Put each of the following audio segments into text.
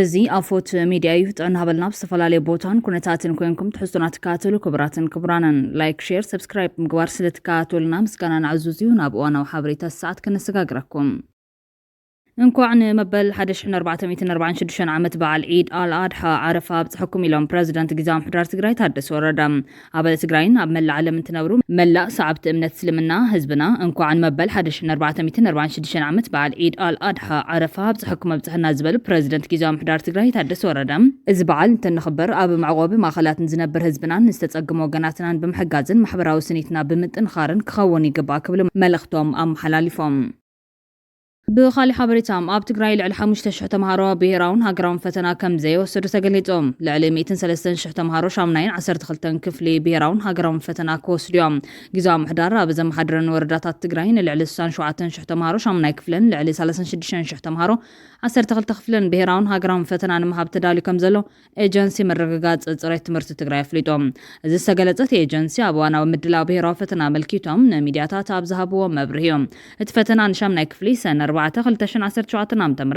እዚ ኣፎት ሚድያ እዩ ጥዕና ሃበልና ብዝተፈላለየ ቦታን ኩነታትን ኮይንኩም ትሕዝቶና ትከታተሉ ክቡራትን ክቡራንን ላይክ ሼር ሰብስክራይብ ምግባር ስለትከታተሉና ምስጋና ንዕዙዝ እዩ ናብ እዋናዊ ሓበሬታ ሰዓት ከነሰጋግራኩም እንኳዕ ንመበል 1446 ዓመት በዓል ዒድ አልአድሓ ዓረፋ ኣብፅሕኩም ኢሎም ፕረዚደንት ጊዜያዊ ምምሕዳር ትግራይ ታደሰ ወረደ ኣብ ትግራይን ኣብ መላእ ዓለም እትነብሩ መላእ ሰዓብቲ እምነት እስልምና ህዝብና እንኳዕ ንመበል 1446 ዓመት በዓል ዒድ አልአድሓ ዓረፋ ኣብፅሕኩም ኣብፅሕና ዝበሉ ፕረዚደንት ጊዜያዊ ምምሕዳር ትግራይ ታደሰ ወረደ እዚ በዓል እንተንኽበር ኣብ መዕቆቢ ማእኸላትን ዝነብር ህዝብናን ዝተጸገሙ ወገናትናን ብምሕጋዝን ማሕበራዊ ስኒትና ብምጥንኻርን ክኸውን ይግባእ ክብሉ መልእኽቶም ኣመሓላሊፎም ብኻሊእ ሓበሬታም ኣብ ትግራይ ልዕሊ 5,000 ተምሃሮ ብሄራውን ሃገራውን ፈተና ከም ዘይወሰዱ ተገሊጾም ልዕሊ 103,000 ተምሃሮ 12 ክፍሊ ብሄራውን ሃገራውን ፈተና ክወስዱ እዮም ጊዜያዊ ምምሕዳር ኣብ ዘመሓድረን ወረዳታት ትግራይ ንልዕሊ 67,000 ተምሃሮ 8 ክፍልን ልዕሊ 36,000 ተምሃሮ 12 ክፍልን ብሄራውን ሃገራውን ፈተና ንምሃብ ተዳልዩ ከም ዘሎ ኤጀንሲ መረጋጋፂ ፅሬት ትምህርቲ ትግራይ ኣፍሊጦም እዚ ዝተገለጸት ኤጀንሲ ኣብ እዋናዊ ምድላው ብሄራዊ ፈተና መልኪቶም ንሚድያታት ኣብ ዝሃብዎ መብርሂ እዮም እቲ ፈተና ን8 ክፍሊ ሰነ 4/2017 ዓ.ም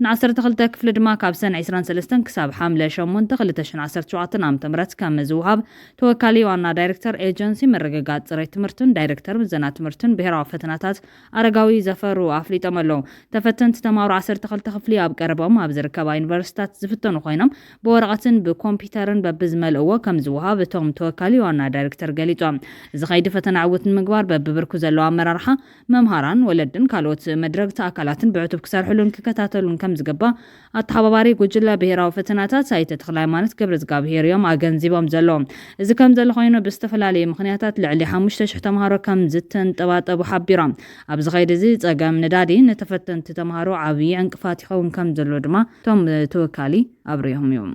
ን12 ክፍሊ ድማ ካብ ሰነ 23 ክሳብ ሓምለ 8 2017 ዓ.ም ከም ዝውሃብ ተወካሊ ዋና ዳይሬክተር ኤጀንሲ መረጋጋፂ ፅሬት ትምህርትን ዳይሬክተር ምዘና ትምህርትን ብሄራዊ ፈተናታት ኣረጋዊ ዘፈሩ ኣፍሊጦም ኣለው ተፈተንቲ ተምሃሮ 12 ክፍሊ ኣብ ቀረቦም ኣብ ዝርከባ ዩኒቨርሲቲታት ዝፍተኑ ኮይኖም ብወረቐትን ብኮምፒተርን በብዝመልእዎ ከም ዝውሃብ እቶም ተወካሊ ዋና ዳይሬክተር ገሊጾም እዚ ከይዲ ፈተና ዕውት ምግባር በብብርኩ ዘለዎ ኣመራርሓ መምሃራን ወለድን ካልኦት መድረክ ኣካላትን ብዕቱብ ክሰርሕሉን ክከታተሉን ከም ዝግባእ ኣተሓባባሪ ጉጅለ ብሄራዊ ፈተናታት ሳይተ ተክለ ሃይማኖት ገብረ እግዚአብሔር እዮም ኣገንዚቦም ዘለዎም እዚ ከም ዘሎ ኮይኑ ብዝተፈላለየ ምክንያታት ልዕሊ 5,000 ተምሃሮ ከም ዝተንጠባጠቡ ሓቢሮም ኣብዚ ከይዲ እዚ ፀገም ነዳዲ ንተፈተንቲ ተምሃሮ ዓብዪ ዕንቅፋት ይኸውን ከም ዘሎ ድማ እቶም ተወካሊ ኣብርዮም እዮም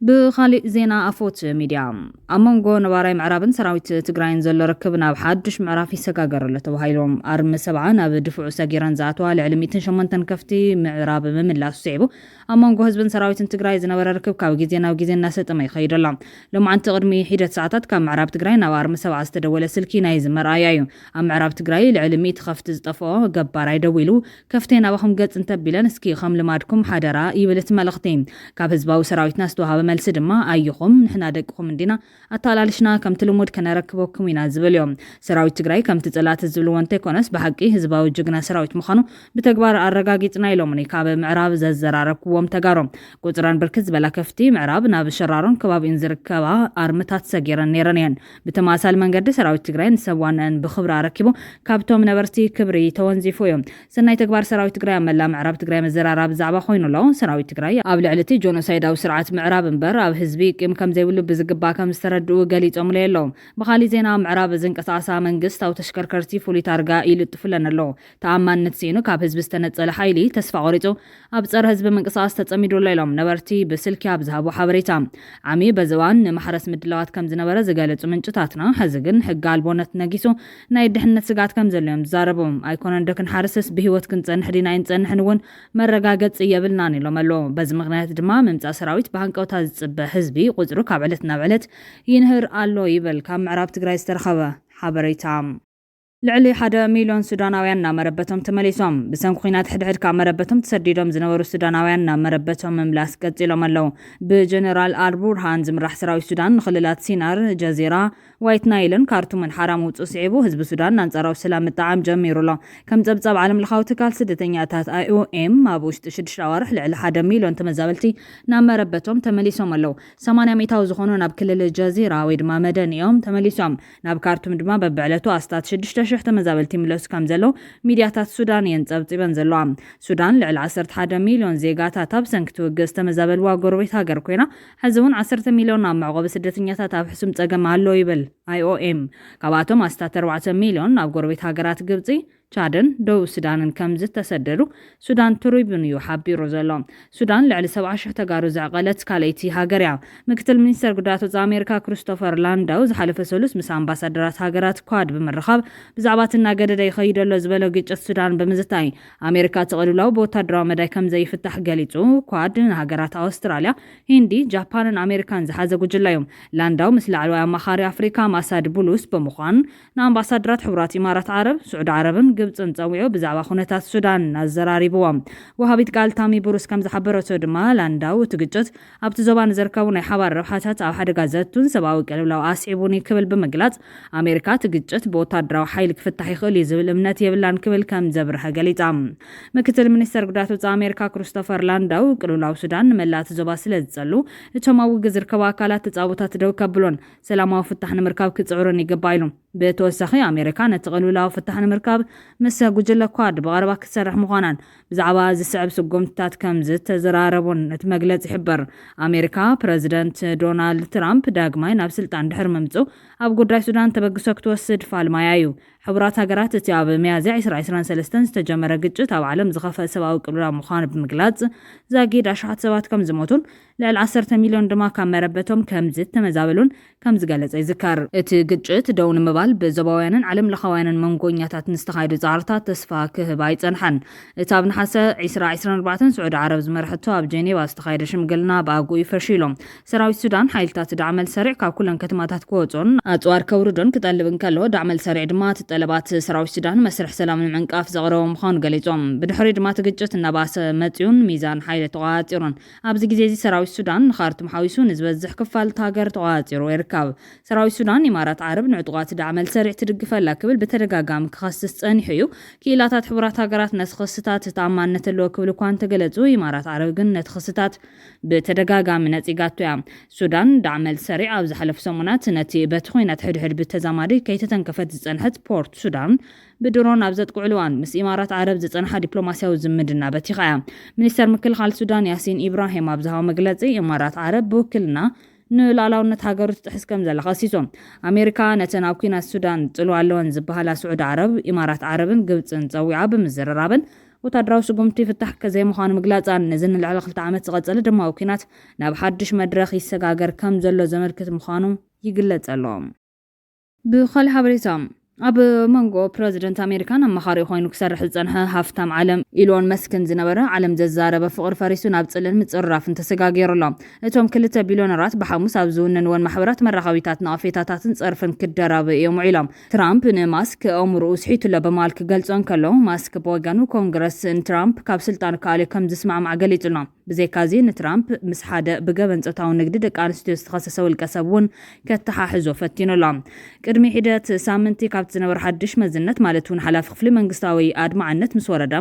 ብኻሊእ ዜና ኣፎት ሚድያ ኣብ መንጎ ነባራይ ምዕራብን ሰራዊት ትግራይን ዘሎ ርክብ ናብ ሓድሽ ምዕራፍ ይሰጋገር ኣሎ ተባሂሎም ኣርሚ 70 ናብ ድፉዕ ሰጊረን ዝኣተዋ ልዕሊ 108 ከፍቲ ምዕራብ ምምላሱ ስዒቡ ኣብ መንጎ ህዝብን ሰራዊትን ትግራይ ዝነበረ ርክብ ካብ ግዜ ናብ ግዜ እናሰጠመ ይኸይድ ኣሎ ሎማዓንቲ ቅድሚ ሒደት ሰዓታት ካብ ምዕራብ ትግራይ ናብ ኣርሚ 70 ዝተደወለ ስልኪ ናይ ዝመርኣያ እዩ ኣብ ምዕራብ ትግራይ ልዕሊ 100 ከፍቲ ዝጠፍኦ ገባራይ ደው ኢሉ ከፍተይ ናባኹም ገጽ እንተቢለን እስኪ ከም ልማድኩም ሓደራ ይብልት መልእኽቲ ካብ ህዝባዊ ሰራዊትና ዝተዋሃበ መልሲ ድማ ኣይኹም ንሕና ደቅኹም እንዲና ኣተላልሽና ከም ትልሙድ ከነረክበኩም ኢና ዝብል እዮም ሰራዊት ትግራይ ከም ትጽላት ዝብልዎ እንተይኮነስ ብሓቂ ህዝባዊ ጅግና ሰራዊት ምዃኑ ብተግባር ኣረጋጊጽና ኢሎም ካብ ምዕራብ ዘዘራረክዎም ተጋሮም ቁፅረን ብርክት ዝበላ ከፍቲ ምዕራብ ናብ ሸራሮን ከባቢን ዝርከባ ኣርምታት ሰጊረን ነይረን እየን ብተመሳሳሊ መንገዲ ሰራዊት ትግራይ ንሰብዋነን ብክብሪ ኣረኪቡ ካብቶም ነበርቲ ክብሪ ተወንዚፉ እዮም ሰናይ ተግባር ሰራዊት ትግራይ ኣብ መላእ ምዕራብ ትግራይ መዘራራብ ዛዕባ ኮይኑ ኣሎ ሰራዊት ትግራይ ኣብ ልዕሊ እቲ ጆኖሳይዳዊ ስርዓት ምዕራብ እምበር ኣብ ህዝቢ ቅም ከም ዘይብሉ ብዝግባእ ከም ዝተረድኡ ገሊጾም ኣለዎም ብኻሊእ ዜና ምዕራብ ዝንቀሳቐሳ መንግስታዊ ተሽከርከርቲ ፍሉይ ታርጋ ይልጥፍለን ኣሎ ተኣማንነት ሲኑ ካብ ህዝቢ ዝተነጸለ ሓይሊ ተስፋ ቆሪጹ ኣብ ፀረ ህዝቢ ምንቅስቓስ ተጸሚዱ ኣሎ ኢሎም ነበርቲ ብስልኪ ኣብ ዝሃቡ ሓበሬታ ዓሚ በዘዋን ንማሕረስ ምድላዋት ከም ዝነበረ ዝገለጹ ምንጭታትና ሕዚ ግን ሕጊ ኣልቦነት ነጊሱ ናይ ድሕነት ስጋት ከም ዘሎዮም ዝዛረቡ ኣይኮነን ዶ ክንሓርስስ ብሂወት ክንጸንሕ ዲና ይንጸንሕን እውን መረጋገፂ የብልናን ኢሎም ኣሎ በዚ ምክንያት ድማ ምምጻእ ሰራዊት ብሃንቀውታ ዝጽበ ህዝቢ ቁፅሩ ካብ ዕለት ናብ ዕለት ይንህር ኣሎ ይብል ካብ ምዕራብ ትግራይ ዝተረኸበ ሓበሬታ ልዕሊ 1 ሚልዮን ሱዳናውያን ናብ መረበቶም ተመሊሶም ብሰንኪ ኩናት ሕድሕድ ካብ መረበቶም ተሰዲዶም ዝነበሩ ሱዳናውያን ናብ መረበቶም ምምላስ ቀፂሎም ኣለው ብጀነራል አልቡርሃን ዝምራሕ ሰራዊት ሱዳን ንክልላት ሲናር ጀዚራ ዋይት ናይልን ካርቱምን ሓራም ውፅእ ስዒቡ ህዝቢ ሱዳን አንጻራዊ ሰላም ምጥዓም ጀሚሩ ኣሎ ከም ፀብጻብ ዓለም ለኻዊ ትካል ስደተኛታት IOM ኣብ ውሽጢ 6 ኣዋርሕ ልዕሊ 1 ሚልዮን ተመዛበልቲ ናብ መረበቶም ተመሊሶም ኣለው 80 ሚእታዊ ዝኾኑ ናብ ክልል ጀዚራ ወይ ድማ መደን እዮም ተመሊሶም ናብ ካርቱም ድማ በብዕለቱ ኣስታት 6,000 ተመዛበልቲ ምለሱ ከም ዘሎ ሚድያታት ሱዳን የንፀብፂበን ዘለዋ ሱዳን ልዕሊ 11 ሚልዮን ዜጋታት ኣብ ሰንኪ ትውግዝ ተመዛበልዋ ጎረቤት ሃገር ኮይና ሕዚ እውን 10 ሚልዮን ናብ መዕቆቢ ስደተኛታት ኣብ ሕሱም ፀገም ኣሎ ይብል IOM ካብኣቶም ኣስታት 4 ሚልዮን ናብ ጎረቤት ሃገራት ግብፂ ቻድን ደቡብ ሱዳንን ከም ዝተሰደዱ ሱዳን ትሪቡን እዩ ሓቢሩ ዘሎ ሱዳን ልዕሊ 70,000 ተጋሩ ዘዕቀለት ካልአይቲ ሃገር እያ ምክትል ሚኒስተር ጉዳያት ወፃኢ ኣሜሪካ ክሪስቶፈር ላንዳው ዝሓለፈ ሰሉስ ምስ ኣምባሳደራት ሃገራት ኳድ ብምርኻብ ብዛዕባ እናገደደ ይኸይድ ኣሎ ዝበለ ግጭት ሱዳን ብምዝታይ ኣሜሪካ ተቐልላው ብወታደራዊ መዳይ ከም ዘይፍታሕ ገሊጹ ኳድ ንሃገራት ኣውስትራልያ ሂንዲ ጃፓንን ኣሜሪካን ዝሓዘ ጉጅለ እዮም ላንዳው ምስ ላዕለዋይ ኣማኻሪ ኣፍሪካ ማሳድ ቡሉስ ብምዃን ንኣምባሳደራት ሕቡራት ኢማራት ዓረብ ስዑድ ዓረብን ግብፅን ፀዊዑ ብዛዕባ ኩነታት ሱዳን ኣዘራሪብዎም ወሃቢት ቃል ታሚ ብሩስ ከም ዝሓበረቶ ድማ ላንዳው እቲ ግጭት ኣብቲ ዞባ ንዝርከቡ ናይ ሓባር ረብሓታት ኣብ ሓደጋ ዘቱን ሰብኣዊ ቅልውላው ኣስዒቡኒ ክብል ብምግላጽ ኣሜሪካ እቲ ግጭት ብወታደራዊ ሓይሊ ክፍታሕ ይኽእል እዩ ዝብል እምነት የብላን ክብል ከም ዘብርሀ ገሊጻ ምክትል ሚኒስተር ጉዳያት ወፃኢ ኣሜሪካ ክሪስቶፈር ላንዳው ቅልውላው ሱዳን መላእቲ ዞባ ስለ ዝጸሉ እቶም ኣብ ውግእ ዝርከቡ ኣካላት ተጻውታት ደው ከብሎን ሰላማዊ ፍታሕ ንምርካብ ክጽዕሩን ይግባእ ኢሉ ብተወሳኺ ኣሜሪካ ነቲ ቅልውላው ፍታሕ ንምርካብ ምስ ጉጅለ ኳድ ብቐረባ ክትሰርሕ ምዃናን ብዛዕባ ዝስዕብ ስጉምትታት ከም ዝተዘራረቡን እቲ መግለፂ ይሕበር ኣሜሪካ ፕረዚደንት ዶናልድ ትራምፕ ዳግማይ ናብ ስልጣን ድሕሪ ምምጽኡ ኣብ ጉዳይ ሱዳን ተበግሶ ክትወስድ ፋልማያ እዩ ሕቡራት ሃገራት እቲ ኣብ ሚያዝያ 2023 ዝተጀመረ ግጭት ኣብ ዓለም ዝኸፍአ ሰብኣዊ ቅልውላው ምዃኑ ብምግላጽ ዘጊድ ኣሽሓት ሰባት ከም ዝሞቱን ልዕሊ 10 ሚልዮን ድማ ካብ መረበቶም ከም ዝተመዛበሉን ከም ዝገለጸ ይዝከር እቲ ግጭት ደው ንምባል ብዞባውያንን ዓለም ለኻውያንን መንጎኛታት ንዝተኻየዱ ጻዕርታት ተስፋ ክህብ ኣይጸንሐን እቲ ኣብ ነሓሰ 2024 ስዑድ ዓረብ ዝመርሕቶ ኣብ ጄኔቫ ዝተኻየደ ሽምግልና ብኣግኡ ፈሺሎም ሰራዊት ሱዳን ሓይልታት ዳዕመል ሰሪዕ ካብ ኩለን ከተማታት ክወጹን ኣጽዋር ከውርዶን ክጠልብ እንከሎ ዳዕመል ሰሪዕ ድማ ጠለባት ሰራዊት ሱዳን መስርሕ ሰላም ንምዕንቃፍ ዘቕረቦ ምዃኑ ገሊጾም ብድሕሪ ድማ እቲ ግጭት እናባሰ መጺኡን ሚዛን ሓይሊ ተቆጻጺሩን ኣብዚ ግዜ እዚ ሰራዊት ሱዳን ንኻርቱም ሓዊሱ ንዝበዝሕ ክፋል ሃገር ተቆጻጺሩ ይርከብ ሰራዊት ሱዳን ኢማራት ዓረብ ንዕጡቓት ዳዕመል ሰሪዕ ትድግፈላ ክብል በተደጋጋሚ ክኸስስ ጸኒሑ እዩ ክኢላታት ሕቡራት ሃገራት ነቲ ክስታት ተኣማንነት ኣለዎ ክብል እኳ እንተገለጹ ኢማራት ዓረብ ግን ነቲ ክስታት በተደጋጋሚ ነጺጋቶ እያ ሱዳን ዳዕመል ሰሪዕ ኣብ ዝሓለፉ ሰሙናት ነቲ በቲ ኩናት ሕድሕድ ብተዛማዲ ከይተተንከፈት ዝጸንሐት ፖርት ሱዳን بدرون أبزت قعلوان مس إمارات عرب زتنحى دبلوماسيا وزمدنا بتيخايا منستر مكلخال السودان ياسين إبراهيم أبزها مجلسي إمارات عرب بوكلنا ንላላውነት ሃገሮች ተሕስ ከም ዘላ ኸሲሶም ኣሜሪካ ነተን ኣብ ኩናት ሱዳን ጥሉ ኣለወን ዝበሃላ ስዑድ ዓረብ ኢማራት ዓረብን ግብፅን ፀዊዓ ብምዝርራብን ወታደራዊ ስጉምቲ ፍታሕ ከዘይ ምዃኑ ምግላጻን ነዝን ልዕሊ 2 ዓመት ዝቐጸለ ድማ ኩናት ናብ ሓድሽ መድረኽ ይሰጋገር ከም ዘሎ ዘመልክት ምዃኑ ይግለጽ ኣሎ ብኻልእ ሓበሬታ ኣብ መንጎ ፕሬዚደንት ኣሜሪካን ኣማኻሪ ኮይኑ ክሰርሕ ዝጸንሐ ሃፍታም ዓለም ኢሎን መስክን ዝነበረ ዓለም ዘዛረበ ፍቕሪ ፈሪሱ ናብ ጽልን ምጽራፍን ተሰጋጊሩሎ እቶም 2 ቢልዮነራት ብሓሙስ ኣብ ዝውነንዎን ማሕበራት መራኸቢታት ነቐፌታታትን ጸርፍን ክደራብ እዮም ኢሎም ትራምፕ ንማስክ ኣእምሮኡ ስሒቱሎ በማል ክገልጾን ከሎ ማስክ ብወገኑ ኮንግረስ ትራምፕ ካብ ስልጣን ካሊ ከም ዝስማዕማዕ ገሊጹሎ ብዘይካዚ ንትራምፕ ምስ ሓደ ብገበን ጾታዊ ንግዲ ደቂ ኣንስትዮ ዝተኸሰሰ ውልቀ ሰብ እውን ከተሓሕዞ ፈቲኑሎ ቅድሚ ሒደት ሳምንቲ ካብ ዝነበረ ሓድሽ መዝነት ማለት እውን ሓላፊ ክፍሊ መንግስታዊ ኣድማዓነት ምስ ወረዳ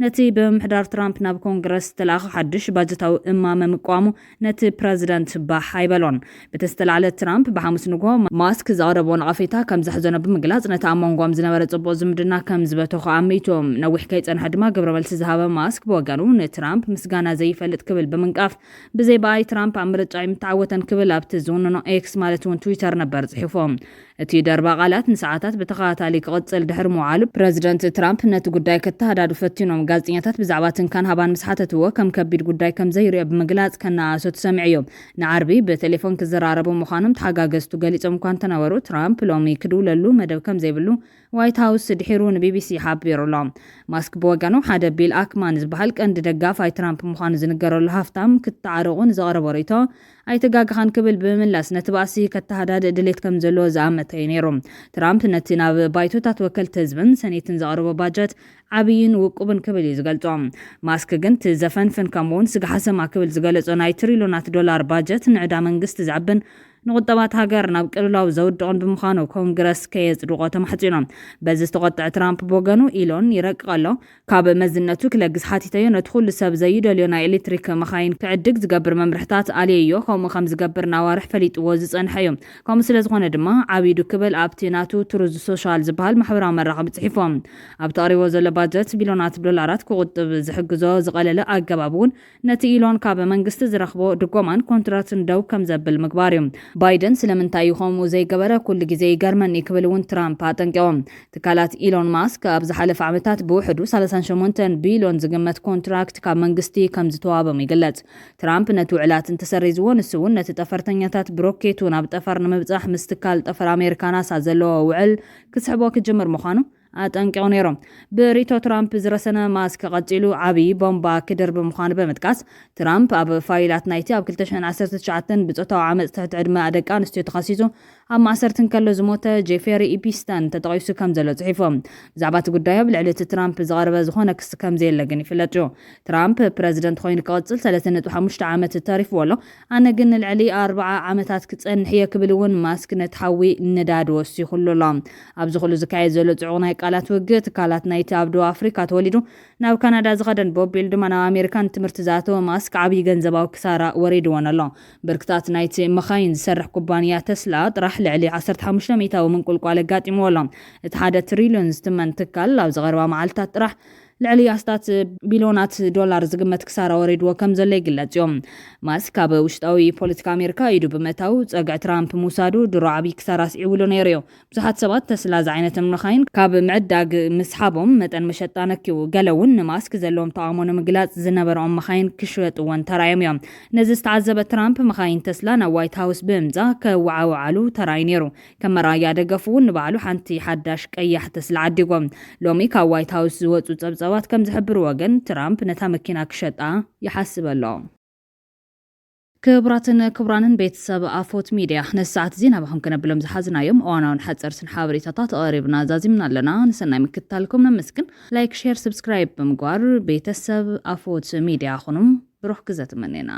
ነቲ ብምሕዳር ትራምፕ ናብ ኮንግረስ ተላኸ ሓድሽ ባጀታዊ እማመ ምቋሙ ነቲ ፕሬዚደንት ባህ ኣይበሎን በተስተላዕለ ትራምፕ ብሓሙስ ንግሆ ማስክ ዘቕረቦ ነቐፌታ ከም ዘሕዘኖ ብምግላጽ ነቲ ኣብ መንጎኦም ዝነበረ ጽቡቕ ዝምድና ከም ዝበተኹ ኣሚቶም ነዊሕ ከይጸንሐ ድማ ግብረ መልሲ ዝሃበ ማስክ ብወገኑ ንትራምፕ ምስጋና ዘይፈልጥ ክብል ብምንቃፍ ብዘይ በኣይ ትራምፕ ኣብ ምርጫ ይምተዓወተን ክብል ኣብቲ ዝውንኖ ኤክስ ማለት እውን ትዊተር ነበር ጽሒፎም እቲ ደርባ ቃላት ንሰዓታት በተኸታታሊ ክቕጽል ድሕሪ ምውዓሉ ፕሬዚደንት ትራምፕ ነቲ ጉዳይ ከተሃዳዱ ፈቲኖም ጋዜጠኛታት ብዛዕባ ትንካን ሃባን ምስ ሓተትዎ ከም ከቢድ ጉዳይ ከም ዘይርዮ ብምግላጽ ከነኣሶ ተሰሚዑ እዮም ንዓርቢ ብቴሌፎን ክዘራረቡ ምዃኖም ተሓጋገዝቱ ገሊጾም እኳ እንተነበሩ ትራምፕ ሎሚ ክድውለሉ መደብ ከም ዘይብሉ ዋይት ሃውስ ድሒሩ ንቢቢሲ ሓቢሩሎ ማስክ ብወገኑ ሓደ ቢል ኣክማን ዝበሃል ቀንዲ ደጋፋይ ትራምፕ ምዃኑ ዝንገረሉ ሃፍታም ክትዓረቑን ዘቕረቦ ርእቶ ኣይተጋግኻን ክብል ብምምላስ ነቲ ባእሲ ከተሃዳድ ድሌት ከም ዘለዎ ዝኣመተ እዩ ነይሩ ትራምፕ ነቲ ናብ ባይቶታት ወከልቲ ህዝብን ሰኔትን ዘቕረቦ ባጀት ዓብይን ውቁብን ክብል እዩ ዝገልጾም ማስክ ግን ትዘፈንፍን ከምኡውን ስጋሓሰማ ክብል ዝገለጾ ናይ ትሪልዮናት ዶላር ባጀት ንዕዳ መንግስቲ ዝዕብን ንቁጠባት ሃገር ናብ ቅልውላው ዘውድቕን ብምዃኑ ኮንግረስ ከየጽድቆ ተማሕጺኖም በዚ ዝተቆጥዐ ትራምፕ ብወገኑ ኢሎን ይረቅቕ ኣሎ ካብ መዝነቱ ክለግስ ሓቲተዮ ነቲ ኩሉ ሰብ ዘይደልዮ ናይ ኤሌክትሪክ መኻይን ክዕድግ ዝገብር መምርሕታት ኣልየዮ ከምኡ ከም ዝገብር ናዋርሕ ፈሊጥዎ ዝጸንሐ እዩ ከምኡ ስለ ዝኾነ ድማ ዓቢዱ ክብል ኣብቲ ናቱ ትሩዝ ሶሻል ዝበሃል ማሕበራዊ መራኸቢ ጽሒፎም ኣብ ተቕሪቦ ዘሎ ባጀት ቢልዮናት ዶላራት ክቁጥብ ዝሕግዞ ዝቐለለ ኣገባብ እውን ነቲ ኢሎን ካብ መንግስቲ ዝረኽቦ ድጎማን ኮንትራትን ደው ከም ዘብል ምግባር እዩ ባይደን ስለምንታይ ይኾሙ ዘይገበረ ኩሉ ግዜ ይገርመኒ ክብል እውን ትራምፕ ኣጠንቂቖም ትካላት ኢሎን ማስክ ኣብ ዝሓለፈ ዓመታት ብውሕዱ 38 ቢልዮን ዝግመት ኮንትራክት ካብ መንግስቲ ከም ዝተዋሃቦም ይግለጽ ትራምፕ ነቲ ውዕላትን ተሰሪዝዎ ንሱ እውን ነቲ ጠፈርተኛታት ብሮኬቱ ናብ ጠፈር ንምብጻሕ ምስ ትካል ጠፈር ኣሜሪካ ናሳ ዘለዎ ውዕል ክስሕቦ ክጅምር ምዃኑ ኣጠንቂቑ ነይሮም ብሪቶ ትራምፕ ዝረሰነ ማስክ ቀጺሉ ዓብይ ቦምባ ክድርብ ምዃኑ በመጥቃስ ትራምፕ ኣብ ፋይላት ናይቲ ኣብ 2019 ብጾታዊ ዓመፅ ትሕቲ ዕድመ ደቂ ኣንስትዮ ተኸሲሱ ኣብ ማእሰርትን ከሎ ዝሞተ ጄፌሪ ኢፒስተን ተጠቂሱ ከም ዘሎ ጽሒፎም ብዛዕባ እቲ ጉዳይ ብልዕሊ እቲ ትራምፕ ዝቐረበ ዝኾነ ክስ ከም ዘየለ ግን ይፍለጥ እዩ። ትራምፕ ፕረዚደንት ኮይኑ ክቕጽል 3.5 ዓመት ተሪፍዎ ኣሎ። ኣነ ግን ልዕሊ 40 ዓመታት ክጸንሕ እየ ክብል እውን ማስክ ነቲ ሓዊ ንዳድ ወሲኹሉ ኣሎ። ኣብዚ ኩሉ ዝካየድ ዘሎ ጽዑቕ ናይ ቃላት ውግእ ትካላት ናይቲ ኣብ ደቡብ ኣፍሪካ ተወሊዱ ናብ ካናዳ ዝኸደን ቦብ ቢል ድማ ናብ ኣሜሪካን ትምህርቲ ዝኣተወ ማስክ ዓብዪ ገንዘባዊ ክሳራ ወሪድዎን ኣሎ። ብርክታት ናይቲ መኻይን ዝሰርሕ ኩባንያ ተስላ ጥራሕ ልዕሊ 15 ሚእታዊ ምንቁልቋል ኣጋጢምዎ ኣሎ። እቲ 1 ትሪልዮን ዝትመን ትካል ኣብ ዝቐረባ መዓልትታት ጥራሕ ልዕሊ ኣስታት ቢልዮናት ዶላር ዝግመት ክሳራ ወሪድዎ ከም ዘሎ ይግለጽ እዮም። ማስክ ኣብ ውሽጣዊ ፖለቲካ ኣሜሪካ ኢዱ ብምእታው ፀግዒ ትራምፕ ምውሳዱ ድሮ ዓብዪ ክሳራ ስዒብሉ ነይሩ እዩ። ብዙሓት ሰባት ተስላ ዝዓይነት መኻይን ካብ ምዕዳግ ምስሓቦም መጠን መሸጣ ነኪቡ ገለ እውን ንማስክ ዘለዎም ተቃውሞ ንምግላጽ ዝነበሮም መኻይን ክሽየጥዎን ተራእዮም እዮም። ነዚ ዝተዓዘበ ትራምፕ መኻይን ተስላ ናብ ዋይት ሃውስ ብምምጻእ ከወዓውዓሉ ተራእዩ ነይሩ። ከም መራያ ደገፉ እውን ንባዕሉ ሓንቲ ሓዳሽ ቀያሕ ተስላ ዓዲጎም። ሎሚ ካብ ዋይት ሃውስ ዝወፁ ጸብጸባት ከም ዝሕብሩ ወገን ትራምፕ ነታ መኪና ክሸጣ ይሓስብ ኣሎ። ክቡራትን ክቡራንን ቤተሰብ ኣፎት ሚድያ ነዚ ሰዓት እዚ ናባኹም ከነብሎም ዝሓዝናዮም እዋናውን ሓፀርትን ሓበሬታታት ኣቐሪብና ዛዚምና ኣለና። ንሰናይ ምክትታልኩም ነመስግን። ላይክ፣ ሼር፣ ሰብስክራይብ ብምግባር ቤተሰብ ኣፎት ሚድያኹኑም ብሩህ ግዜ ትመነና።